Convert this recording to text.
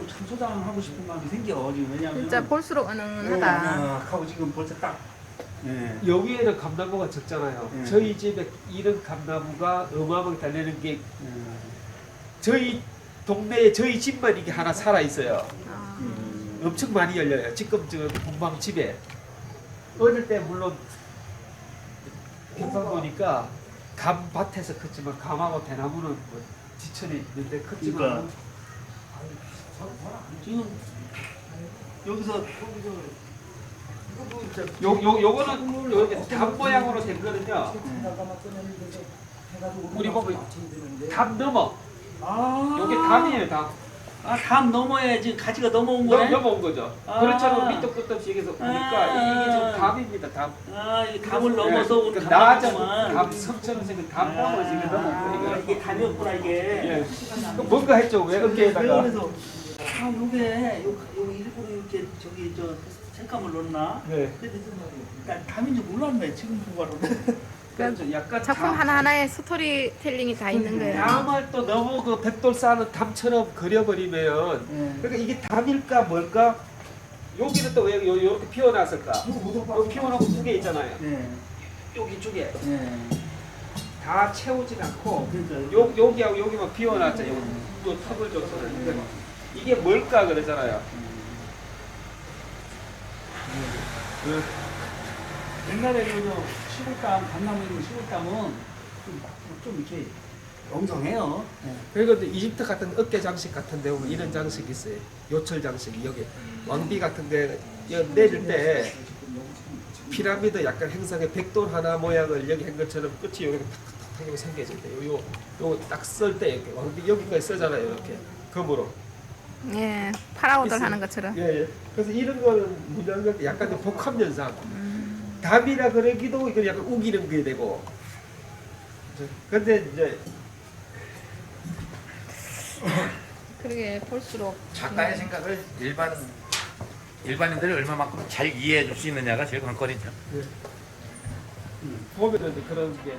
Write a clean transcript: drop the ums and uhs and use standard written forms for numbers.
참소장 하고 싶은 마음이 생겨 지금. 왜냐면 진짜 볼수록 은은하다. 하고 지금 벌써 딱. 예. 여기에는 감나무가 적잖아요. 예. 저희 집에 이런 감나무가 어마어마하게 달리는 게 저희 동네에 저희 집만 이게 하나 살아 있어요. 아, 엄청 많이 열려요. 지금 저 동방 집에 어릴 때 물론 경상도니까 감밭에서 컸지만 감하고 대나무는 뭐 지천에 있는데 컸지만 그러니까. 지금 여기서 요거는 요게 담 모양으로 된 거는요. 우리 보면 담 넘어. 요게 담이에요, 담. 담 넘어야 지금 가지가 넘어온 거네. 넘어온 거죠. 아. 그렇죠. 밑도 끝도 없이 여기서 보니까 이게 지금 담입니다, 담. 이 담을 넘어서 우리 나아져 담 담 성처럼 생긴 담 담으로 지금 넘어온 거니까. 이게 담이었구나 이게. 예. 뭔가 했죠. 왜 어깨에다가. 그래서 요게 일부러 이렇게 저기 저 색감을 넣나? 네. 근데 난 담인 줄 몰랐네 지금 보고로. 그렇죠. 약간 작품 담. 하나하나에 스토리텔링이 다 있는 거예요. 담을 또 너무 그 백돌 쌓는 담처럼 그려버리면 그러니까 이게 담일까 뭘까? 여기는 또 왜 이렇게 피워놨을까? 여기 피워놓고 두 개 있잖아요. 네. 여기 두 개. 네. 다 채우진 않고 그러니까 여기하고 여기만 비워놨잖아요. 요 턱을 줬잖아요. 그러니까 이게 뭘까 그러잖아요. 옛날에 그 시골담 감나무 있는 시골담은 좀 이렇게 엉성해요. 그리고 또 이집트 같은 어깨 장식 같은 데 보면 이런 장식이 있어요. 요철 장식이 여기 왕비 같은 데 내릴 때 피라미드 약간 행성의 백돌 하나 모양을 여기 한 것처럼 끝이 여기 탁탁탁 생겨질 때 요딱 쓸 때 이렇게 왕비 여기까지 쓰잖아요. 이렇게 금으로. 예, 파라오들 있어요. 하는 것처럼. 예, 예. 그래서 이런 거는 문양을 약간 좀 복합 현상. 답이라 그러기도 이거 약간 우기는 게 되고. 근데 이제 그러게 볼수록 작가의 생각을 일반인들이 얼마만큼 잘 이해해 줄 수 있느냐가 제일 관건이죠. 보면은 그런 게